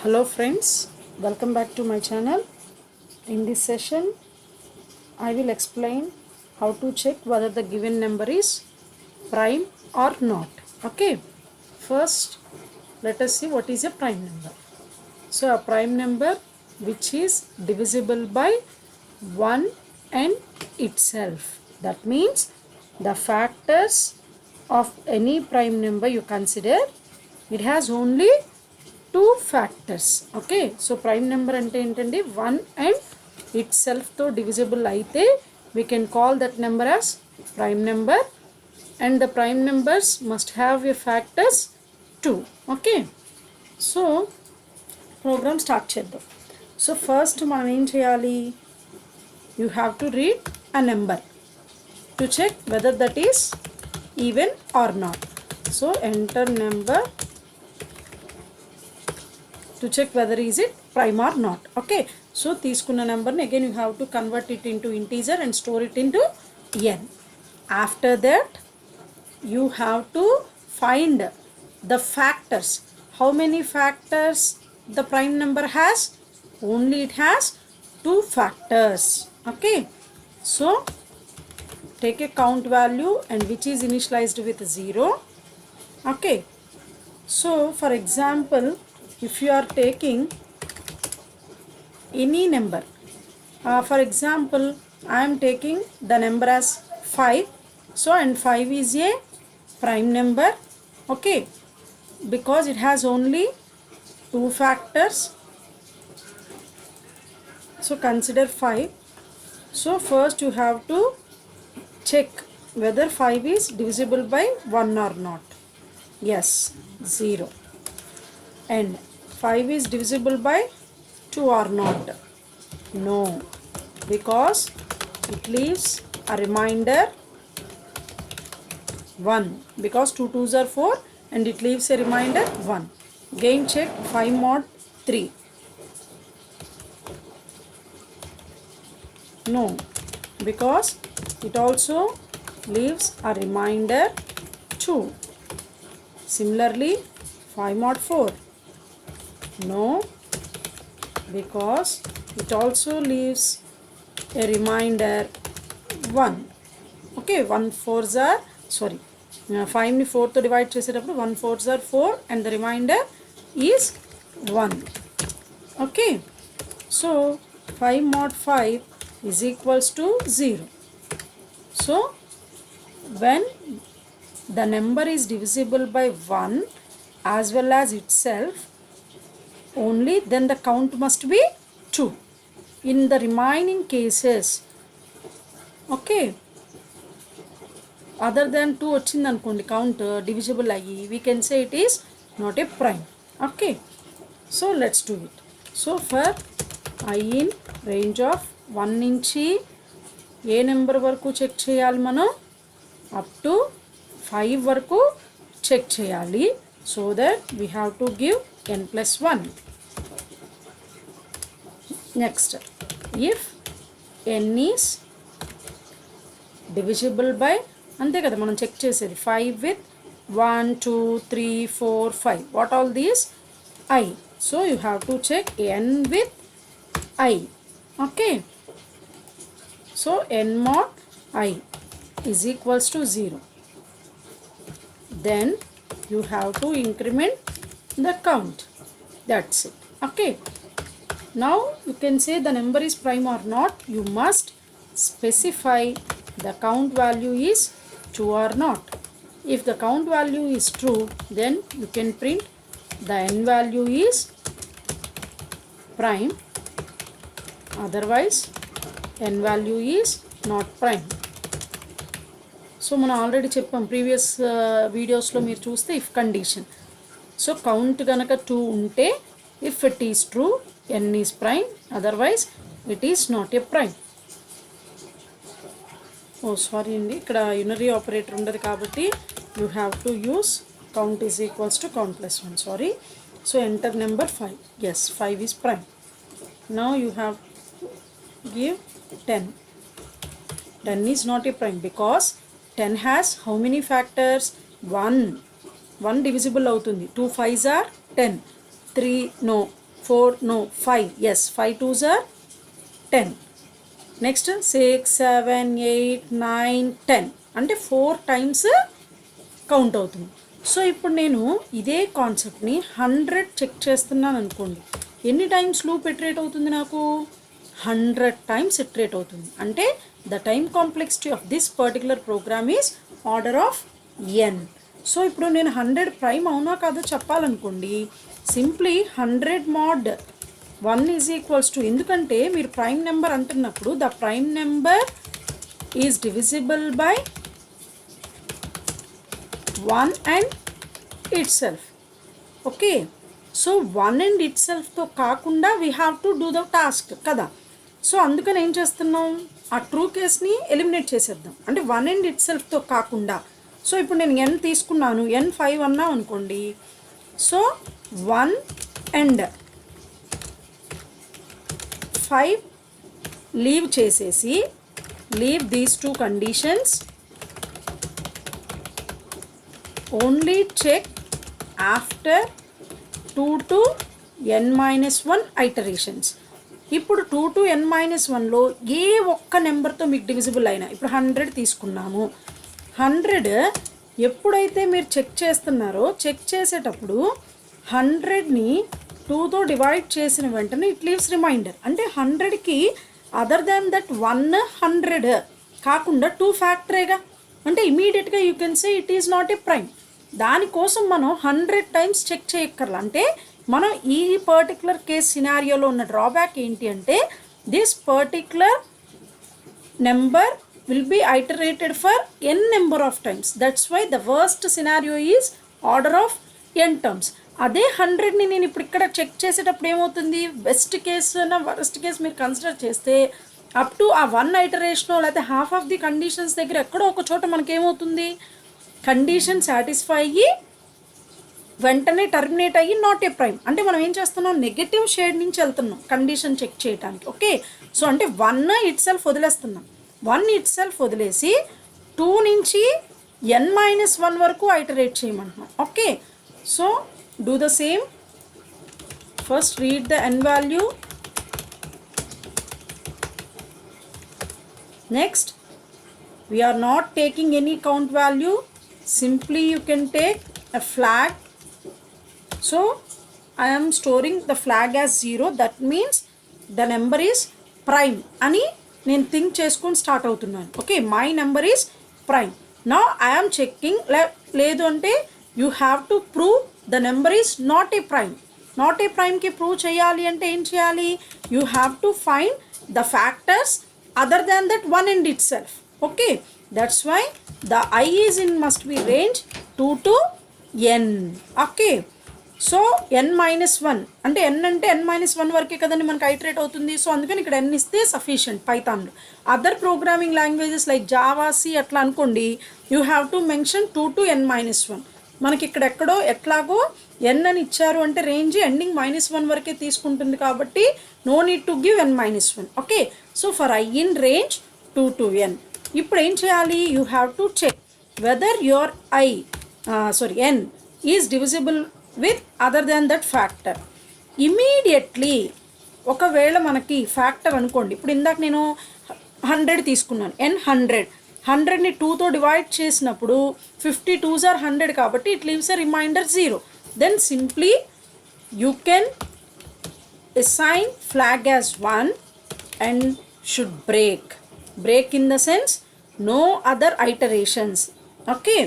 Hello friends, welcome back to my channel. In this session, I will explain how to check whether the given number is prime or not. Okay, first let us see what is a prime number. So a prime number which is divisible by 1 and itself. That means the factors of any prime number you consider, it has only two factors. Okay, so prime number ante entandi 1 and itself తో divisible అయితే we can call that number as prime number, and the prime numbers must have a factors 2. Okay, so program start చేద్దాం. So first మనం ఏం చేయాలి, you have to read a number to check whether that is even or not. So enter number to check whether is it prime or not. Okay, so తీసుకున్న number again you have to convert it into integer and store it into n. After that you have to find the factors. How many factors the prime number has? Only it has two factors. Okay, so take a count value and which is initialized with 0. Okay, so for example, if you are taking any number, for example I am taking the number as 5, so and 5 is a prime number. Okay, because it has only two factors, so consider 5. So first you have to check whether 5 is divisible by 1 or not. Yes, 0. And 5 is divisible by 2 or not? No, because it leaves a remainder 1, because 2 2s are 4 and it leaves a remainder 1. Again check 5 mod 3. No, because it also leaves a remainder 2. Similarly 5 mod 4. No, because it also leaves a remainder 1. Okay, 1 4s are, sorry, 5 ni 4 తో divide చేసేటప్పుడు 1 4s are 4 and the remainder is 1. Okay, so 5 mod 5 is equals to 0. So when the number is divisible by 1 as well as itself, only then the count must be 2. In the remaining cases, okay, other than 2 వచ్చింది అనుకోండి count divisible అయ్యి, we can say it is not a prime. Okay, so let's do it. So for I in range of 1 నుంచి ఏ number వరకు check చేయాలి మనం? Up to 5 వరకు check చేయాలి. So that we have to give n plus 1. Next, if n is divisible by, అంతే కదా మనం check చేసేది, 5 with 1 2 3 4 5, what all these? I. So you have to check n with I. Okay, so n mod I is equals to 0. Then you have to increment the count. That's it. Okay, now you can say the number is prime or not. You must specify the count value is true or not. If the count value is true, then you can print the n value is prime, otherwise n value is not prime. So మనం already చెప్పాం previous వీడియోస్లో, మీరు చూస్తే if condition. So count కనుక 2 ఉంటే if it is true n is prime, otherwise it is not a prime. Oh sorry అండి, ఇక్కడ unary operator ఉండదు కాబట్టి you have to use count is equals to count plus 1. Sorry. So enter number 5. Yes, 5 is prime. Now you have give 10. 10 is not a prime because 10 has how many factors? 1 divisible అవుతుంది. 2 5s are 10. 3 no, 5, yes, 5 2s are 10. Next 6 7 8 9 10 అంటే 4 times count అవుతుంది. So ఇప్పుడు నేను ఇదే కాన్సెప్ట్ని 100 check చేస్తున్నాను అనుకోండి, ఎన్ని టైమ్స్ లూప్ ఇటరేట్ అవుతుంది నాకు? 100 టైమ్స్ ఇటరేట్ అవుతుంది. అంటే the time complexity of this particular program is order of n. So ఇప్పుడు నేను 100 ప్రైమ్ అవునా కాదో చెప్పాలనుకోండి, simply 100 mod 1 is equals to, ఎందుకంటే మీరు ప్రైమ్ నెంబర్ అంటున్నప్పుడు the prime number is divisible by 1 and itself. Okay, so 1 and it సెల్ఫ్తో కాకుండా we have to do the task కదా. సో అందుకని ఏం చేస్తున్నాం, ఆ ట్రూ కేస్ని ఎలిమినేట్ చేసేద్దాం. అంటే 1 అండ్ ఇట్ సెల్ఫ్తో కాకుండా. సో ఇప్పుడు నేను n తీసుకున్నాను, n5 అన్నా అనుకోండి. సో 1 అండ్ 5 లీవ్ చేసేసి, leave these 2 conditions, only check after 2 to n-1 iterations. ఇప్పుడు 2 to n-1లో ఏ ఒక్క నెంబర్తో మీకు డివిజిబుల్ అయినా, ఇప్పుడు 100 తీసుకున్నాము. 100 ఎప్పుడైతే మీరు చెక్ చేస్తున్నారో, చెక్ చేసేటప్పుడు 100ని 2తో డివైడ్ చేసిన వెంటనే ఇట్ లీవ్స్ రిమైండర్. అంటే 100కి అదర్ దాన్ దట్ 100 కాకుండా 2 ఫ్యాక్టరేగా, అంటే ఇమీడియట్గా you can say it is not a prime. దానికోసం మనం 100 టైమ్స్ చెక్ చేయక్కర్లా. అంటే మనం ఈ పర్టికులర్ కేస్ సినారియోలో ఉన్న డ్రాబ్యాక్ ఏంటి అంటే, this particular number will be iterated for n number of times. That's why the worst scenario is order of n terms. అదే 100ని నేను ఇప్పుడు ఇక్కడ చెక్ చేసేటప్పుడు ఏమవుతుంది, బెస్ట్ కేస్ వర్స్ట్ కేస్ మీరు కన్సిడర్ చేస్తే అప్ టు ఆ 1 ఐటరేషన్ లేకపోతే హాఫ్ ఆఫ్ ది కండిషన్స్ దగ్గర ఎక్కడో ఒక చోట మనకేమవుతుంది, కండిషన్ సాటిస్ఫై అయ్యి వెంటనే టర్మినేట్ అయ్యి నాట్ ఏ ప్రైమ్. అంటే మనం ఏం చేస్తున్నాం, నెగటివ్ షేడ్ నుంచి వెళ్తున్నాం కండిషన్ చెక్ చేయడానికి. ఓకే, సో అంటే 1 ఇట్ సెల్ఫ్ వదిలేస్తున్నాం. 1 ఇట్ సెల్ఫ్ వదిలేసి 2 నుంచి n-1 వరకు ఐటరేట్ చేయమంటున్నాం. Okay, so do the same. First read the n value. Next we are not taking any count value, simply you can take a flag. So I am storing the flag as 0, that means the number is prime ani నేను think చేసుకొని start అవుతున్నాను. Okay, my number is prime. Now I'm checking. లేదు అంటే you have to prove the number is not a prime. Not a ప్రైమ్కి prove చేయాలి అంటే ఏం చేయాలి, you have to find the factors other than that 1 and itself. Okay, that's why the i is in must be range 2 to n. Okay, so n-1 అంటే n అంటే n-1 వరకే కదండి మనకి ఐటరేట్ అవుతుంది. సో అందుకని ఇక్కడ n ఇస్తే sufficient పైథాన్లో. Other programming languages like Java, C అట్లా అనుకోండి, you have to mention 2 to n-1. మనకి ఇక్కడ ఎక్కడో ఎట్లాగో n అని ఇచ్చారు అంటే రేంజ్ ఎండింగ్ -1 వరకే తీసుకుంటుంది కాబట్టి no need to give n-1. Okay, so for I in range 2 to n. ఇప్పుడు ఏం చేయాలి, you have to check whether your n is divisible with other than that factor. Immediately ఒకవేళ మనకి ఫ్యాక్టర్ అనుకోండి, ఇప్పుడు ఇందాక నేను 100 తీసుకున్నాను, n100ని 2తో డివైడ్ చేసినప్పుడు 50 2s are 100 కాబట్టి it leaves a remainder 0. Then simply you can assign flag as 1 and should break in the sense no other iterations. Okay,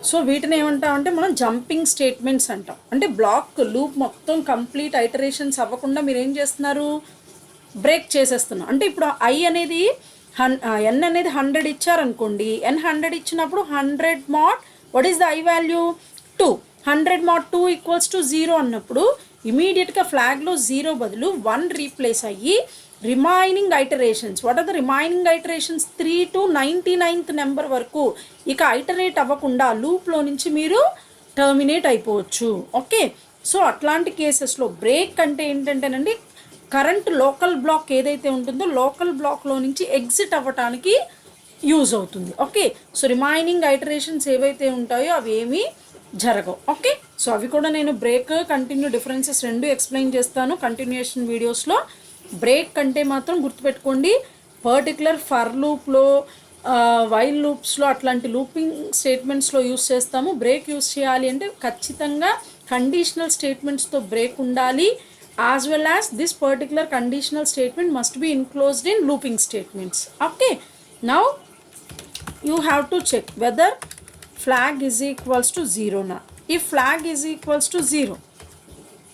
so వీటిని ఏమంటామంటే మనం జంపింగ్ స్టేట్మెంట్స్ అంటాం. అంటే బ్లాక్ లూప్ మొత్తం కంప్లీట్ ఐటరేషన్స్ అవ్వకుండా మీరు ఏం చేస్తున్నారు, బ్రేక్ చేసేస్తున్నాం. అంటే ఇప్పుడు ఐ అనేది n అనేది 100 ఇచ్చారనుకోండి, n100 ఇచ్చినప్పుడు 100 mod what is the I value 2. 100 mod 2 equals to 0 అన్నప్పుడు ఇమీడియట్గా ఫ్లాగ్లో 0 బదులు 1 రీప్లేస్ అయ్యి remaining iterations, what are the remaining iterations 3 to 99th number వరకు ఇక ఐటరేట్ అవ్వకుండా లూప్లో నుంచి మీరు టర్మినేట్ అయిపోవచ్చు. ఓకే, సో అట్లాంటి కేసెస్లో బ్రేక్ అంటే ఏంటంటేనండి, కరెంట్ లోకల్ బ్లాక్ ఏదైతే ఉంటుందో లోకల్ బ్లాక్లో నుంచి ఎగ్జిట్ అవ్వటానికి యూజ్ అవుతుంది. ఓకే, సో రిమైనింగ్ ఐటరేషన్స్ ఏవైతే ఉంటాయో అవి ఏమీ జరగవు. ఓకే, సో అవి కూడా నేను బ్రేక్ కంటిన్యూ డిఫరెన్సెస్ రెండు ఎక్స్ప్లెయిన్ చేస్తాను కంటిన్యూయేషన్ వీడియోస్లో. బ్రేక్ అంటే మాత్రం గుర్తుపెట్టుకోండి, పర్టికులర్ ఫర్ లూప్లో వైల్ లూప్స్లో అట్లాంటి లూపింగ్ స్టేట్మెంట్స్లో యూస్ చేస్తాము. బ్రేక్ యూస్ చేయాలి అంటే ఖచ్చితంగా కండిషనల్ స్టేట్మెంట్స్తో బ్రేక్ ఉండాలి, as well as this particular conditional statement must be enclosed in looping statements. Okay, now you have to check whether flag is equals to 0 na. If flag is equals to 0,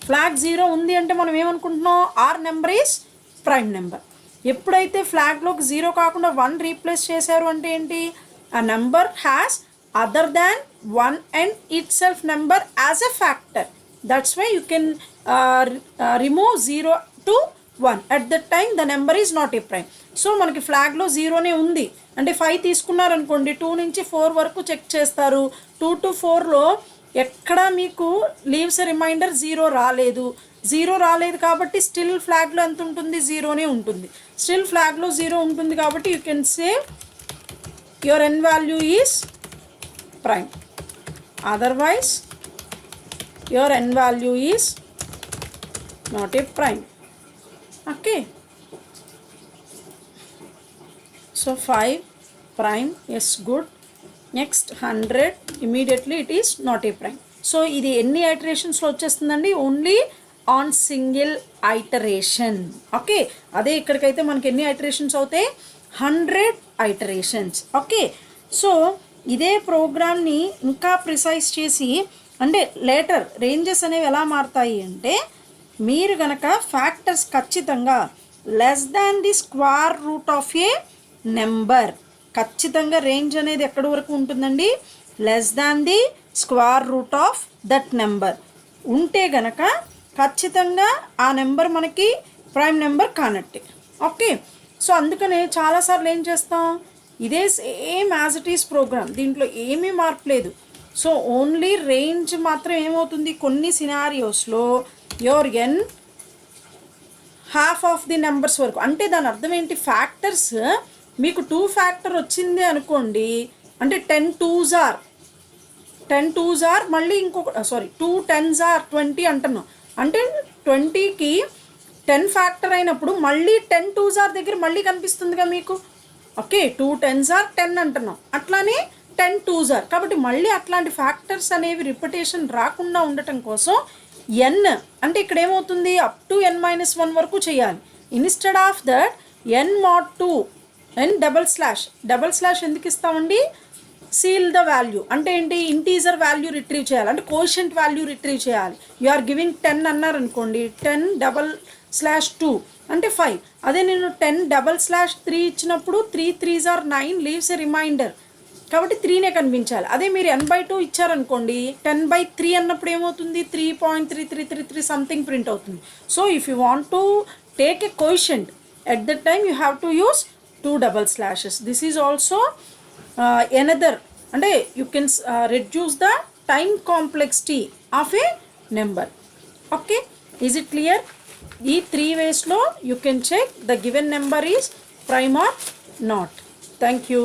flag 0 ఉంది అంటే మనం ఏమనుకుంటున్నాం, our number is prime number. ఎప్పుడైతే ఫ్లాగ్లోకి 0 కాకుండా 1 replace చేశారు అంటే ఏంటి, ఆ number has other than 1 and itself number as a factor. That's why you can remove 0 to 1. At that time the number is not a prime. So మనకి ఫ్లాగ్లో 0నే ఉంది అంటే 5 తీసుకున్నారనుకోండి, 2 నుంచి 4 వరకు చెక్ చేస్తారు. 2 to 4లో ఎక్కడ మీకు లీవ్స్ రిమైండర్ 0 రాలేదు. 0 రాలేదు కాబట్టి స్టిల్ ఫ్లాగ్లో ఎంత ఉంటుంది, 0నే ఉంటుంది. స్టిల్ ఫ్లాగ్లో 0 ఉంటుంది కాబట్టి you can say your n value is prime, otherwise your n value is not a prime. Okay, so 5 prime, yes, good. Next 100, immediately it is not a prime. So ఇది ఎన్ని ఐటరేషన్స్లో వచ్చేస్తుందండి, only on single iteration. Okay, అదే ఇక్కడికైతే మనకి ఎన్ని iterations అవుతాయి, 100 iterations. Okay, so ఇదే ప్రోగ్రామ్ని ఇంకా ప్రిసైజ్ చేసి అంటే లేటర్ రేంజెస్ అనేవి ఎలా మారుతాయి అంటే, మీరు గనక ఫ్యాక్టర్స్ ఖచ్చితంగా less than the square root of a number, ఖచ్చితంగా రేంజ్ అనేది ఎక్కడి వరకు ఉంటుందండి, less than the square root of that number ఉంటే గనక ఖచ్చితంగా ఆ నెంబర్ మనకి ప్రైమ్ నెంబర్ కానట్టే. ఓకే, సో అందుకనే చాలాసార్లు ఏం చేస్తాం, ఇదే same as it is program, దీంట్లో ఏమీ మార్పు లేదు. సో ఓన్లీ రేంజ్ మాత్రం ఏమవుతుంది, కొన్ని సినారియోస్లో your n half of the numbers వరకు. అంటే దాని అర్థం ఏంటి, ఫ్యాక్టర్స్ మీకు 2 ఫ్యాక్టర్ వచ్చింది అనుకోండి, అంటే 10 2s are మళ్ళీ ఇంకొక 2 10s are 20 అంటున్నాం. అంటే 20కి 10 ఫ్యాక్టర్ అయినప్పుడు మళ్ళీ 10 2s are దగ్గర మళ్ళీ కనిపిస్తుందిగా మీకు. ఓకే, 2 10s are 10 అంటున్నాం, అట్లానే 10 2s are. కాబట్టి మళ్ళీ అట్లాంటి ఫ్యాక్టర్స్ అనేవి రిపిటేషన్ రాకుండా ఉండటం కోసం n అంటే ఇక్కడ ఏమవుతుంది, అప్ టు n-1 వరకు చేయాలి. Instead of that n mod 2 n double slash ఎందుకు ఇస్తామండి, సీల్ ద వాల్యూ అంటే ఏంటి, ఇంటీజర్ వాల్యూ రిట్రీవ్ చేయాలి, అంటే కోషెంట్ వాల్యూ రిట్రీవ్ చేయాలి. యు ఆర్ గివింగ్ 10 అన్నారనుకోండి, 10/2 అంటే 5. అదే నేను 10/3 ఇచ్చినప్పుడు 3 3s are 9 leaves a reminder, కాబట్టి 3నే కనిపించాలి. అదే మీరు n/2 ఇచ్చారనుకోండి, 10/3 అన్నప్పుడు ఏమవుతుంది, 3.3333 సంథింగ్ ప్రింట్ అవుతుంది. So if you want to take a quotient at that time you have to use 2 double slashes. This is also another, అంటే you can reduce the time complexity of a number. Okay, is it clear? ఈ 3 వేస్లో you can check the given number is prime or not. Thank you.